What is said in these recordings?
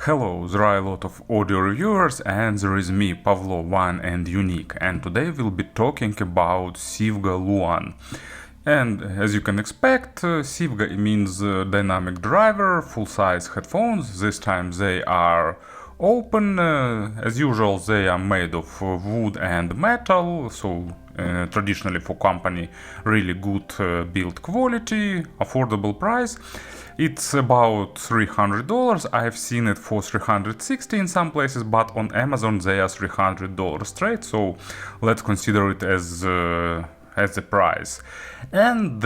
Hello, there are a lot of audio reviewers and there is me, Pavlo, One and Unique, and today we'll be talking about Sivga Luan. And as you can expect, Sivga means dynamic driver, full-size headphones. This time they are open. As usual, they are made of wood and metal, so traditionally for company really good build quality, affordable price. It's about $300. I've seen it for $360 in some places, but on Amazon they are $300 straight, so let's consider it as the price. And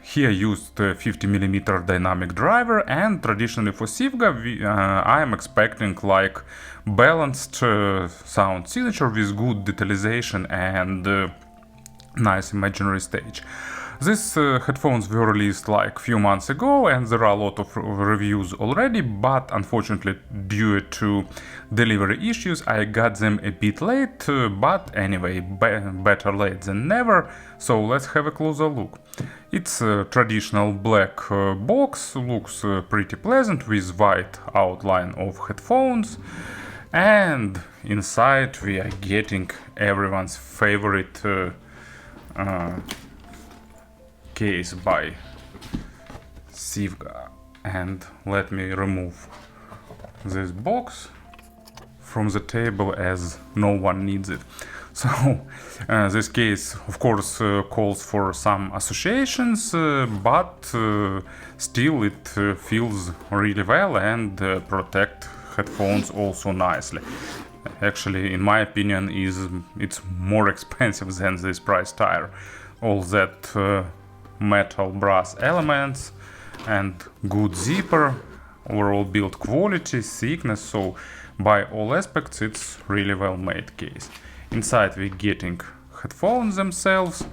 here used 50mm dynamic driver, and traditionally for Sivga I am expecting like balanced sound signature with good detalization and nice imaginary stage. These headphones were released like few months ago and there are a lot of reviews already, but unfortunately due to delivery issues I got them a bit late, but anyway, better late than never, so let's have a closer look. It's a traditional black box, looks pretty pleasant with white outline of headphones, and inside we are getting everyone's favorite case by Sivga. And let me remove this box from the table as no one needs it. So this case of course calls for some associations, but still it feels really well and protect headphones also nicely. Actually, in my opinion, it's more expensive than this price tire. All that metal brass elements and good zipper, overall build quality, thickness, so by all aspects it's really well made case. Inside we're getting headphones themselves,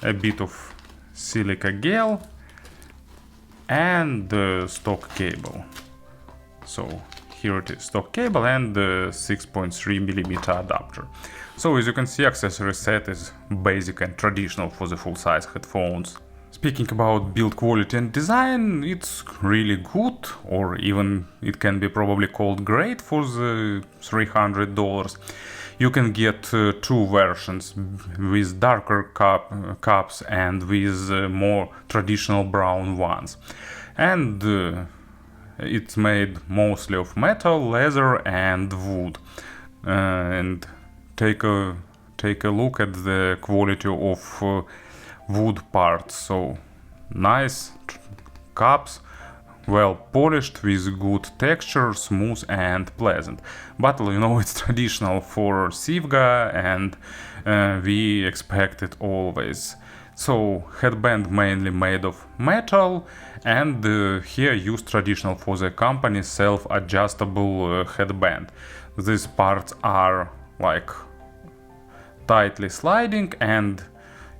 a bit of silica gel and the stock cable. So here it is, stock cable and the 6.3mm adapter. So as you can see, accessory set is basic and traditional for the full-size headphones. Speaking about build quality and design, it's really good, or even it can be probably called great for the $300. You can get two versions with darker caps and with more traditional brown ones. And it's made mostly of metal, leather and wood. And take a look at the quality of wood parts. So nice cups, well polished with good texture, smooth and pleasant. But you know, it's traditional for Sivga and we expect it always. So headband mainly made of metal, and here used traditional for the company self-adjustable headband. These parts are like tightly sliding and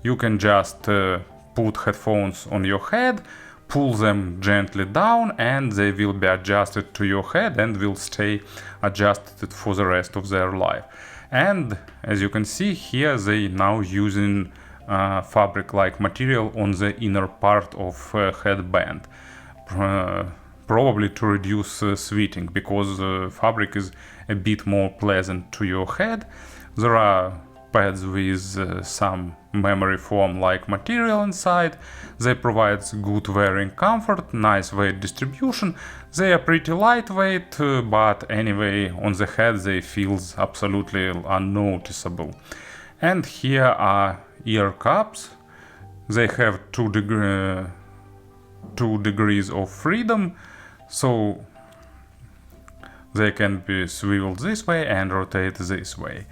you can just put headphones on your head, pull them gently down and they will be adjusted to your head and will stay adjusted for the rest of their life. And as you can see here, they now using fabric-like material on the inner part of headband, probably to reduce sweating, because fabric is a bit more pleasant to your head. There are pads with some memory foam like material inside. They provide good wearing comfort, nice weight distribution. They are pretty lightweight, but anyway on the head they feel absolutely unnoticeable. And here are ear cups. They have 2 degrees of freedom, so they can be swiveled this way and rotate this way.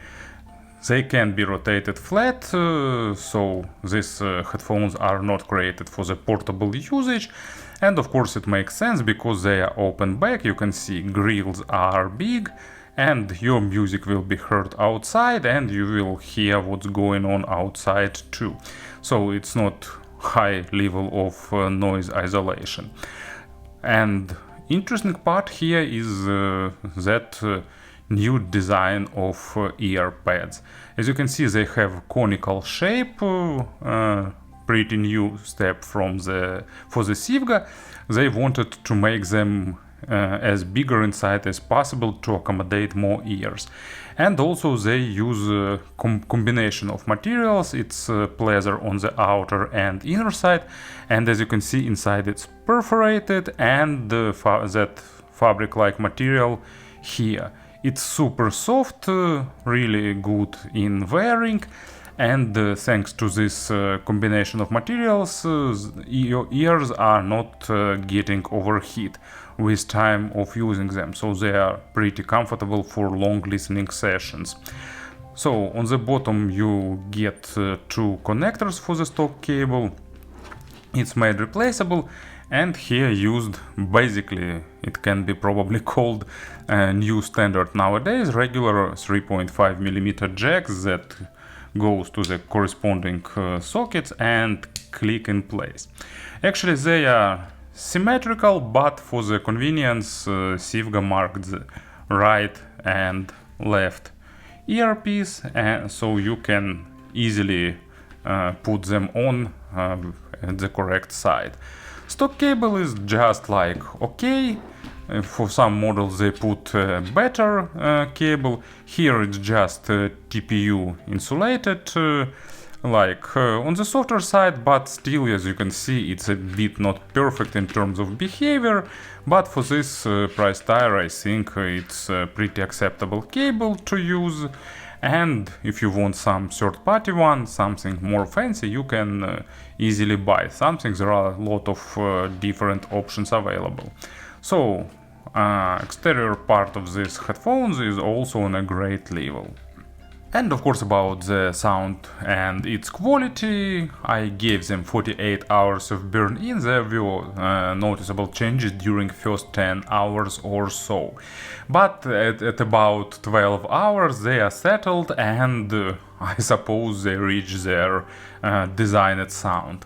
They can be rotated flat, so these headphones are not created for the portable usage. And of course it makes sense because they are open back. You can see grills are big and your music will be heard outside and you will hear what's going on outside too. So it's not high level of noise isolation. And interesting part here is that new design of ear pads. As you can see, they have conical shape, pretty new step for the Sivga. They wanted to make them as bigger inside as possible to accommodate more ears. And also they use a combination of materials. It's pleather on the outer and inner side, and as you can see inside it's perforated, and that fabric-like material here. It's super soft, really good in wearing, and thanks to this combination of materials, your ears are not getting overheat with time of using them, so they are pretty comfortable for long listening sessions. So on the bottom you get two connectors for the stock cable. It's made replaceable, and here used basically, it can be probably called a new standard nowadays, regular 3.5mm jacks that goes to the corresponding sockets and click in place. Actually they are symmetrical, but for the convenience Sivga marked the right and left earpiece, and so you can easily put them on at the correct side. Stock cable is just like okay. For some models they put better cable. Here it's just TPU insulated, on the softer side, but still, as you can see, it's a bit not perfect in terms of behavior. But for this price tier, I think it's a pretty acceptable cable to use. And if you want some third-party one, something more fancy, you can easily buy something. There are a lot of different options available. So exterior part of these headphones is also on a great level. And of course about the sound and its quality, I gave them 48 hours of burn-in. There were noticeable changes during first 10 hours or so. But at about 12 hours they are settled, and I suppose they reach their designed sound.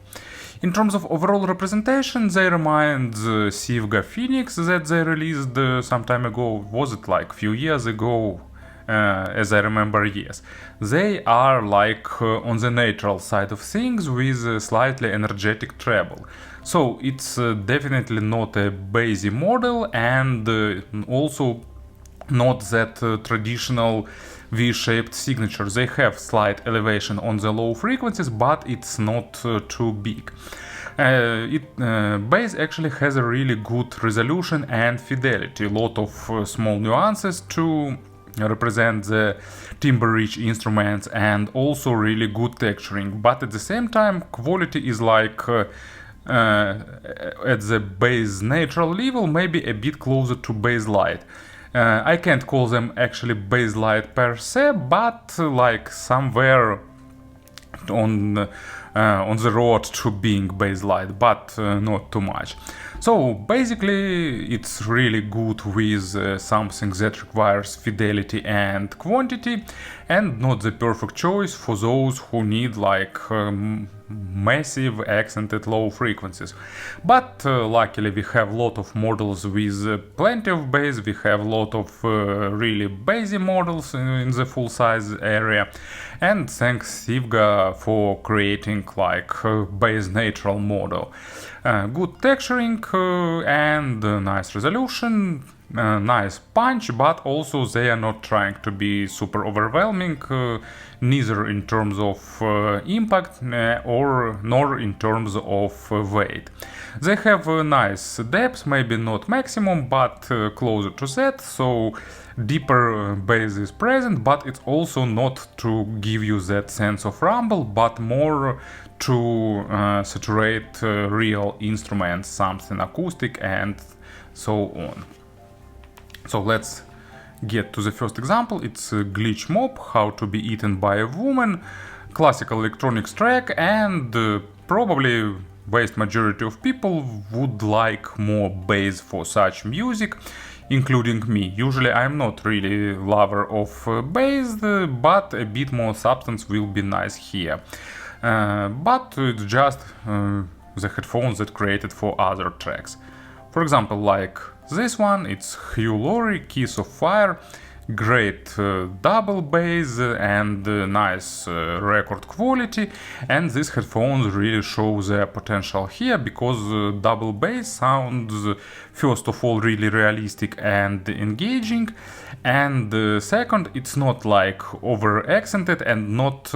In terms of overall representation, they remind the Sivga Phoenix that they released some time ago. Was it like a few years ago? As I remember, yes. They are like on the natural side of things with a slightly energetic treble. So it's definitely not a bassy model, and also not that traditional V-shaped signature. They have slight elevation on the low frequencies, but it's not too big. Bass actually has a really good resolution and fidelity, a lot of small nuances to represent the timbre-rich instruments, and also really good texturing. But at the same time, quality is like at the bass natural level, maybe a bit closer to bass light. I can't call them actually bass light per se, but like somewhere on the road to being bass light, but not too much. So basically it's really good with something that requires fidelity and quantity, and not the perfect choice for those who need like massive accented low frequencies. But luckily we have a lot of models with plenty of bass. We have a lot of really bassy models in the full size area, and thanks Sivga for creating like bass natural model. Good texturing and nice resolution, nice punch, but also they are not trying to be super overwhelming, neither in terms of impact nor in terms of weight. They have a nice depth, maybe not maximum, but closer to that, so deeper bass is present, but it's also not to give you that sense of rumble, but more to saturate real instruments, something acoustic and so on. So let's get to the first example. It's a Glitch Mob, How to Be Eaten by a Woman, classical electronics track, and probably vast majority of people would like more bass for such music, including me. Usually I'm not really lover of bass, but a bit more substance will be nice here. But it's just the headphones that created for other tracks. For example, like this one, it's Hugh, Laurie, Kiss of Fire. great double bass and nice record quality, and these headphones really show their potential here because double bass sounds first of all really realistic and engaging, and second, it's not like over accented and not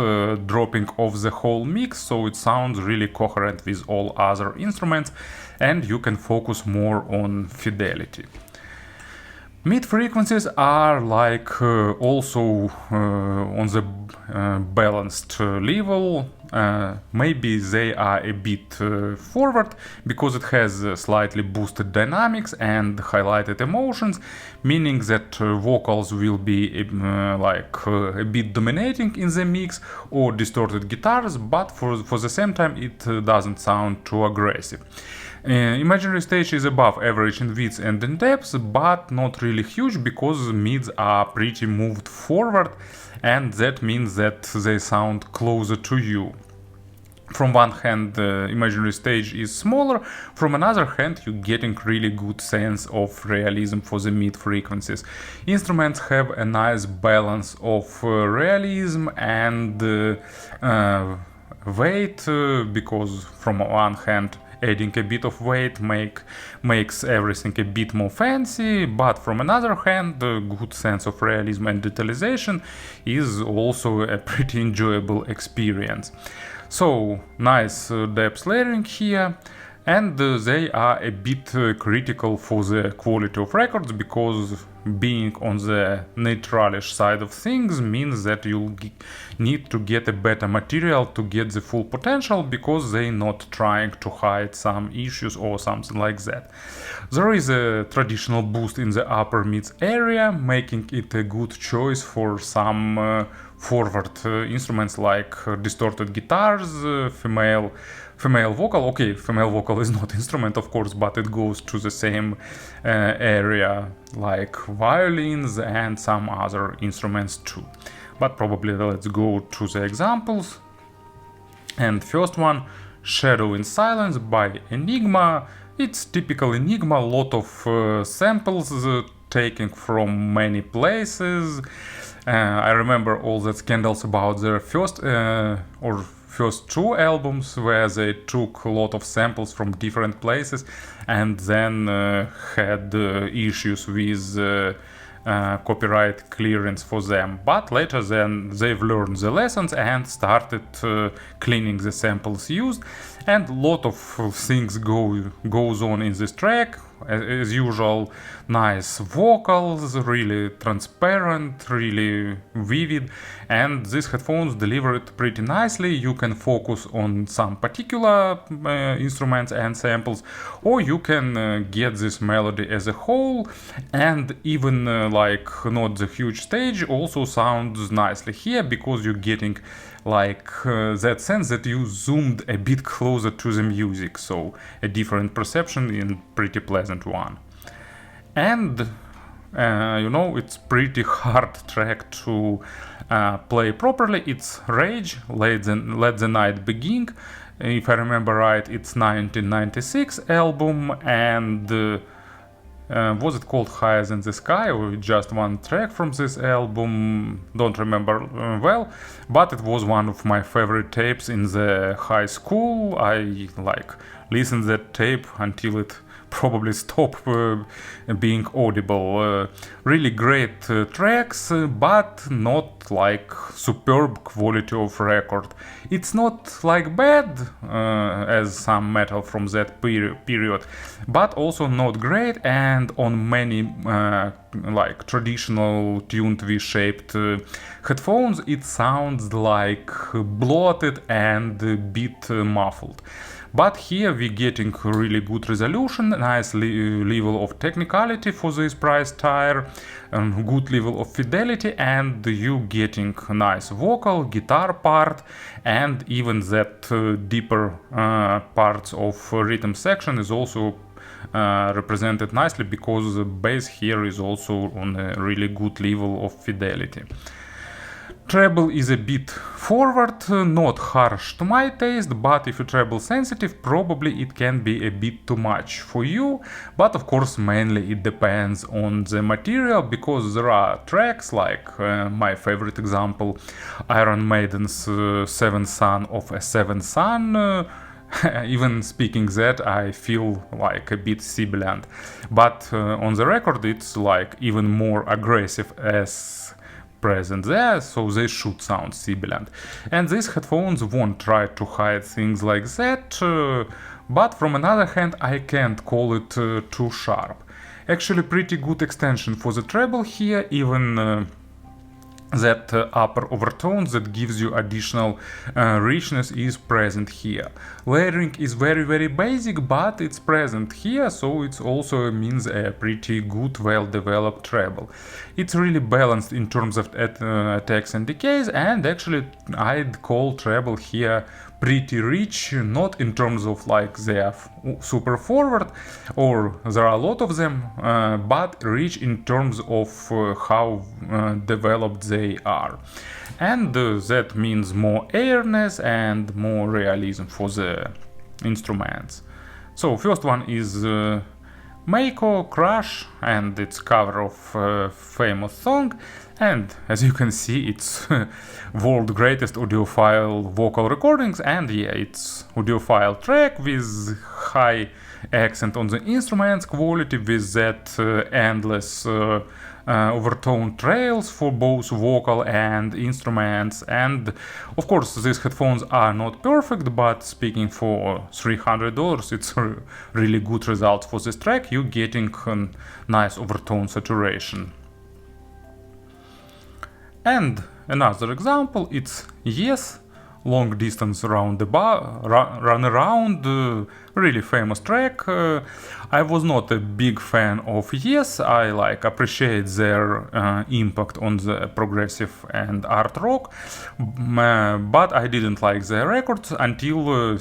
dropping off the whole mix, so it sounds really coherent with all other instruments and you can focus more on fidelity. Mid frequencies are like also on the balanced level. Maybe they are a bit forward because it has slightly boosted dynamics and highlighted emotions, meaning that vocals will be a bit dominating in the mix, or distorted guitars, but for the same time it doesn't sound too aggressive. Imaginary stage is above average in width and in depth, but not really huge because mids are pretty moved forward, and that means that they sound closer to you. From one hand, the imaginary stage is smaller, from another hand, you're getting really good sense of realism for the mid frequencies. Instruments have a nice balance of realism and weight, because from one hand, adding a bit of weight makes everything a bit more fancy, but from another hand, the good sense of realism and detalization is also a pretty enjoyable experience. So, nice depth layering here, and they are a bit critical for the quality of records, because being on the neutralish side of things means that you'll need to get a better material to get the full potential, because they're not trying to hide some issues or something like that. There is a traditional boost in the upper mids area, making it a good choice for some forward instruments like distorted guitars, female vocal. Okay, female vocal is not instrument, of course, but it goes to the same area like violins and some other instruments too. But probably let's go to the examples. And first one, Shadow in Silence by Enigma. It's typical Enigma, a lot of samples taken from many places. I remember all the scandals about their first two albums, where they took a lot of samples from different places and then had issues with copyright clearance for them. But later then they've learned the lessons and started cleaning the samples used, and a lot of things goes on in this track. As usual, nice vocals, really transparent, really vivid, and these headphones deliver it pretty nicely. You can focus on some particular instruments and samples, or you can get this melody as a whole, and even like not the huge stage also sounds nicely here, because you're getting like that sense that you zoomed a bit closer to the music, so a different perception and pretty pleasant one. And it's pretty hard track to play properly. It's Rage, Let the Night Begin. If I remember right, it's 1996 album, and was it called Higher Than the Sky, or just one track from this album? Don't remember well, but it was one of my favorite tapes in the high school. I listened to that tape until it probably stopped being audible. Really great tracks, but not like superb quality of record. It's not like bad as some metal from that period, but also not great, and on many like traditional tuned V-shaped headphones it sounds like bloated and a bit muffled. But here we're getting really good resolution, nice level of technicality for this price tier, good level of fidelity, and you getting nice vocal, guitar part, and even that deeper parts of rhythm section is also represented nicely, because the bass here is also on a really good level of fidelity. Treble is a bit forward, not harsh to my taste, but if you're treble sensitive, probably it can be a bit too much for you. But of course, mainly it depends on the material, because there are tracks like my favorite example, Iron Maiden's Seventh Son of a Seventh Son. Even speaking that, I feel like a bit sibilant, but on the record it's like even more aggressive as present there, so they should sound sibilant. And these headphones won't try to hide things like that, but from another hand I can't call it too sharp. Actually pretty good extension for the treble here, even that upper overtones that gives you additional richness is present here. Layering is very basic, but it's present here, so it also means a pretty good, well-developed treble. It's really balanced in terms of attacks and decays, and actually I'd call treble here pretty rich, not in terms of like they are super forward or there are a lot of them, but rich in terms of how developed they are. And that means more airness and more realism for the instruments. So first one is Meiko Crush, and it's cover of a famous song, and as you can see it's world greatest audiophile vocal recordings, and yeah, it's audiophile track with high accent on the instruments quality, with that endless overtone trails for both vocal and instruments. And of course these headphones are not perfect, but speaking for $300 it's a really good result for this track. You're getting a nice overtone saturation. And another example, it's Yes, Long Distance Round the Bar, Runaround, really famous track. I was not a big fan of Yes, I like appreciate their impact on the progressive and art rock, but I didn't like their records until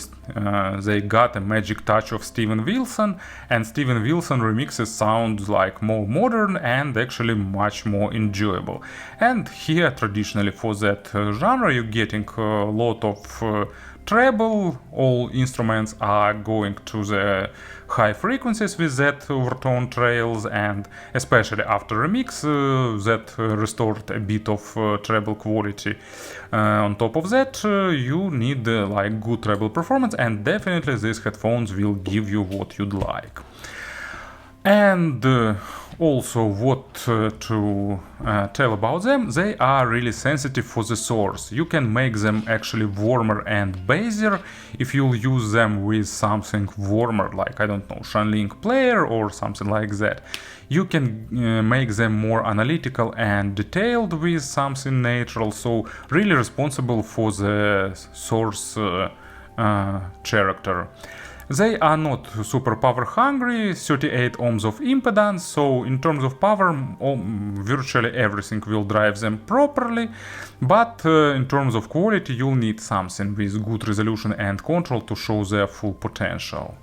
they got a magic touch of Steven Wilson, and Steven Wilson remixes sound like more modern and actually much more enjoyable. And here traditionally for that genre you're getting a lot of treble, all instruments are going to the high frequencies with that overtone trails, and especially after remix that restored a bit of treble quality. On top of that you need like good treble performance, and definitely these headphones will give you what you'd like. And also what to tell about them, they are really sensitive for the source. You can make them actually warmer and bassier if you'll use them with something warmer, like I don't know, Shanling player or something like that. You can make them more analytical and detailed with something natural, so really responsible for the source character. They are not super power hungry, 38 ohms of impedance, so in terms of power virtually everything will drive them properly, but in terms of quality you'll need something with good resolution and control to show their full potential.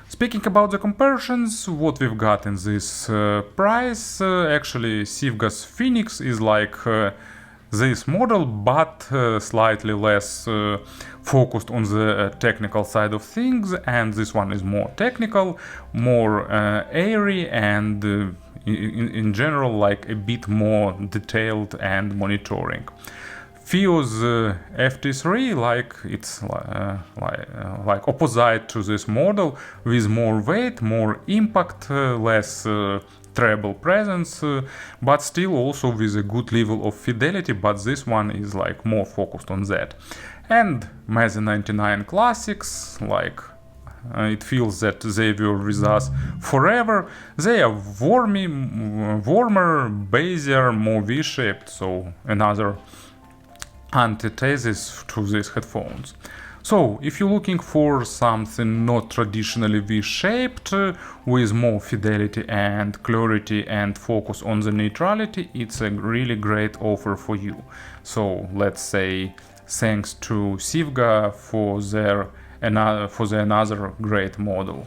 Speaking about the comparisons, what we've got in this price, actually Sivga's Phoenix is like this model, but slightly less focused on the technical side of things, and this one is more technical, more airy, and in general like a bit more detailed and monitoring. Fio's FT3, like it's like opposite to this model, with more weight, more impact, less treble presence, but still also with a good level of fidelity, but this one is like more focused on that. And Mezi 99 Classics, like it feels that they were with us forever. They are warmer, bassier, more V-shaped, so another antithesis to these headphones. So, if you're looking for something not traditionally V-shaped, with more fidelity and clarity and focus on the neutrality, it's a really great offer for you. So, let's say thanks to Sivga for their another great model.